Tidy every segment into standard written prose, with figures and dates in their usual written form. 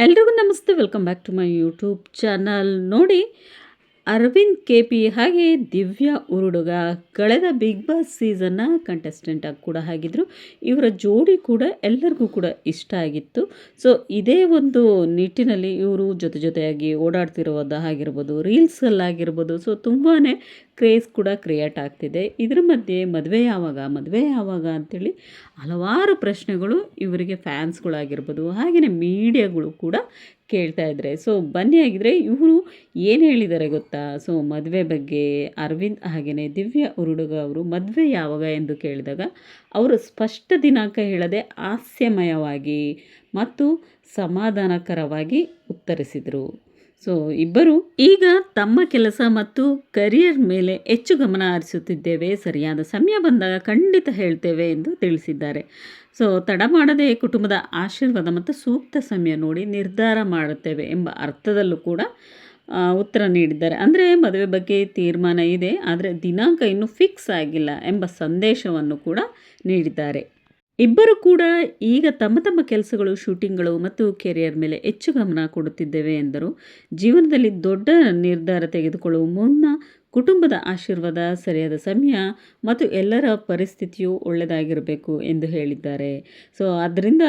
ಎಲ್ರಿಗೂ ನಮಸ್ತೆ, welcome back to my YouTube channel. ನೋಡಿ, ಅರವಿಂದ್ ಕೆಪಿ ಹಾಗೆ ದಿವ್ಯಾ ಉರುಡುಗ ಕಳೆದ ಬಿಗ್ ಬಾಸ್ ಸೀಸನ್ನ ಕಂಟೆಸ್ಟೆಂಟಾಗಿ ಕೂಡ ಆಗಿದ್ದರು. ಇವರ ಜೋಡಿ ಕೂಡ ಎಲ್ಲರಿಗೂ ಕೂಡ ಇಷ್ಟ ಆಗಿತ್ತು. ಸೊ ಇದೇ ಒಂದು ನಿಟ್ಟಿನಲ್ಲಿ ಇವರು ಜೊತೆಯಾಗಿ ಓಡಾಡ್ತಿರೋದು ಆಗಿರ್ಬೋದು, ರೀಲ್ಸಲ್ಲಾಗಿರ್ಬೋದು. ಸೊ ತುಂಬಾ ಕ್ರೇಜ್ ಕೂಡ ಕ್ರಿಯೇಟ್ ಆಗ್ತಿದೆ. ಇದರ ಮಧ್ಯೆ ಮದುವೆ ಯಾವಾಗ ಅಂಥೇಳಿ ಹಲವಾರು ಪ್ರಶ್ನೆಗಳು ಇವರಿಗೆ ಫ್ಯಾನ್ಸ್ಗಳಾಗಿರ್ಬೋದು, ಹಾಗೆಯೇ ಮೀಡಿಯಾಗಳು ಕೂಡ ಕೇಳ್ತಾ ಇದ್ದಾರೆ. ಸೊ ಬನ್ನಿ ಆಗಿದ್ರೆ ಇವರು ಏನು ಹೇಳಿದ್ದಾರೆ ಗೊತ್ತಾ? ಸೊ ಮದುವೆ ಬಗ್ಗೆ ಅರವಿಂದ್ ಹಾಗೆಯೇ ದಿವ್ಯಾ ಉರುಡುಗ ಅವರು ಮದುವೆ ಯಾವಾಗ ಎಂದು ಕೇಳಿದಾಗ ಅವರು ಸ್ಪಷ್ಟ ದಿನಾಂಕ ಹೇಳದೆ ಹಾಸ್ಯಮಯವಾಗಿ ಮತ್ತು ಸಮಾಧಾನಕರವಾಗಿ ಉತ್ತರಿಸಿದರು. ಸೊ ಇಬ್ಬರು ಈಗ ತಮ್ಮ ಕೆಲಸ ಮತ್ತು ಕರಿಯರ್ ಮೇಲೆ ಹೆಚ್ಚು ಗಮನ ಹರಿಸುತ್ತಿದ್ದೇವೆ, ಸರಿಯಾದ ಸಮಯ ಬಂದಾಗ ಖಂಡಿತ ಹೇಳ್ತೇವೆ ಎಂದು ತಿಳಿಸಿದ್ದಾರೆ. ಸೊ ತಡ ಮಾಡದೆ ಕುಟುಂಬದ ಆಶೀರ್ವಾದ ಮತ್ತು ಸೂಕ್ತ ಸಮಯ ನೋಡಿ ನಿರ್ಧಾರ ಮಾಡುತ್ತೇವೆ ಎಂಬ ಅರ್ಥದಲ್ಲೂ ಕೂಡ ಉತ್ತರ ನೀಡಿದ್ದಾರೆ. ಅಂದರೆ ಮದುವೆ ಬಗ್ಗೆ ತೀರ್ಮಾನ ಇದೆ, ಆದರೆ ದಿನಾಂಕ ಇನ್ನೂ ಫಿಕ್ಸ್ ಆಗಿಲ್ಲ ಎಂಬ ಸಂದೇಶವನ್ನು ಕೂಡ ನೀಡಿದ್ದಾರೆ. ಇಬ್ಬರು ಕೂಡ ಈಗ ತಮ್ಮ ಕೆಲಸಗಳು, ಶೂಟಿಂಗ್ಗಳು ಮತ್ತು ಕೆರಿಯರ್ ಮೇಲೆ ಹೆಚ್ಚು ಗಮನ ಕೊಡುತ್ತಿದ್ದೇವೆ ಎಂದರು. ಜೀವನದಲ್ಲಿ ದೊಡ್ಡ ನಿರ್ಧಾರ ತೆಗೆದುಕೊಳ್ಳುವ ಮುನ್ನ ಕುಟುಂಬದ ಆಶೀರ್ವಾದ, ಸರಿಯಾದ ಸಮಯ ಮತ್ತು ಎಲ್ಲರ ಪರಿಸ್ಥಿತಿಯು ಒಳ್ಳೆಯದಾಗಿರಬೇಕು ಎಂದು ಹೇಳಿದ್ದಾರೆ. ಸೊ ಆದ್ದರಿಂದ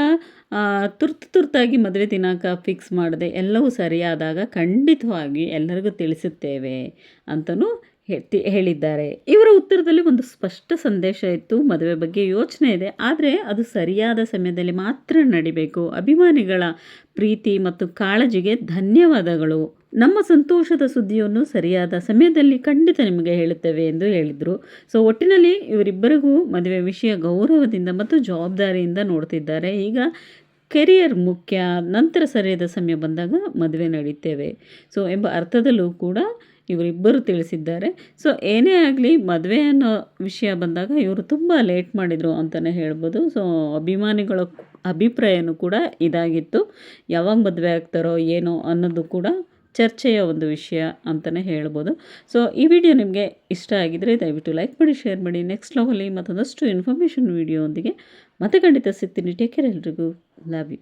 ತುರ್ತಾಗಿ ಮದುವೆ ದಿನಾಂಕ ಫಿಕ್ಸ್ ಮಾಡದೆ ಎಲ್ಲವೂ ಸರಿಯಾದಾಗ ಖಂಡಿತವಾಗಿ ಎಲ್ಲರಿಗೂ ತಿಳಿಸುತ್ತೇವೆ ಅಂತಲೂ ಹೇಳಿದ್ದಾರೆ. ಇವರ ಉತ್ತರದಲ್ಲಿ ಒಂದು ಸ್ಪಷ್ಟ ಸಂದೇಶ ಇತ್ತು. ಮದುವೆ ಬಗ್ಗೆ ಯೋಚನೆ ಇದೆ, ಆದರೆ ಅದು ಸರಿಯಾದ ಸಮಯದಲ್ಲಿ ಮಾತ್ರ ನಡಿಬೇಕು. ಅಭಿಮಾನಿಗಳ ಪ್ರೀತಿ ಮತ್ತು ಕಾಳಜಿಗೆ ಧನ್ಯವಾದಗಳು. ನಮ್ಮ ಸಂತೋಷದ ಸುದ್ದಿಯನ್ನು ಸರಿಯಾದ ಸಮಯದಲ್ಲಿ ಖಂಡಿತ ನಿಮಗೆ ಹೇಳುತ್ತೇವೆ ಎಂದು ಹೇಳಿದರು. ಸೊ ಒಟ್ಟಿನಲ್ಲಿ ಇವರಿಬ್ಬರಿಗೂ ಮದುವೆ ವಿಷಯ ಗೌರವದಿಂದ ಮತ್ತು ಜವಾಬ್ದಾರಿಯಿಂದ ನೋಡ್ತಿದ್ದಾರೆ. ಈಗ ಕೆರಿಯರ್ ಮುಖ್ಯ, ನಂತರ ಸರಿಯಾದ ಸಮಯ ಬಂದಾಗ ಮದುವೆ ನಡೀತೇವೆ ಸೊ ಎಂಬ ಅರ್ಥದಲ್ಲೂ ಕೂಡ ಇವರಿಬ್ಬರು ತಿಳಿಸಿದ್ದಾರೆ. ಸೊ ಏನೇ ಆಗಲಿ ಮದುವೆ ಅನ್ನೋ ವಿಷಯ ಬಂದಾಗ ಇವರು ತುಂಬ ಲೇಟ್ ಮಾಡಿದರು ಅಂತಲೇ ಹೇಳ್ಬೋದು. ಸೊ ಅಭಿಮಾನಿಗಳ ಅಭಿಪ್ರಾಯನೂ ಕೂಡ ಇದಾಗಿತ್ತು. ಯಾವಾಗ ಮದುವೆ ಆಗ್ತಾರೋ ಏನೋ ಅನ್ನೋದು ಕೂಡ ಚರ್ಚೆಯ ಒಂದು ವಿಷಯ ಅಂತಲೇ ಹೇಳ್ಬೋದು. ಸೊ ಈ ವಿಡಿಯೋ ನಿಮಗೆ ಇಷ್ಟ ಆಗಿದರೆ ದಯವಿಟ್ಟು ಲೈಕ್ ಮಾಡಿ, ಶೇರ್ ಮಾಡಿ. ನೆಕ್ಸ್ಟ್ ಲಾಗಲ್ಲಿ ಮತ್ತೊಂದಷ್ಟು ಇನ್ಫಾರ್ಮೇಷನ್ ವಿಡಿಯೋ ಒಂದಿಗೆ ಮತ್ತೆ ಖಂಡಿತ ಸಿಗ್ತೀನಿ. ಟೇಕ್ ಕೇರ್, ಎಲ್ರಿಗೂ ಲವ್ ಯು.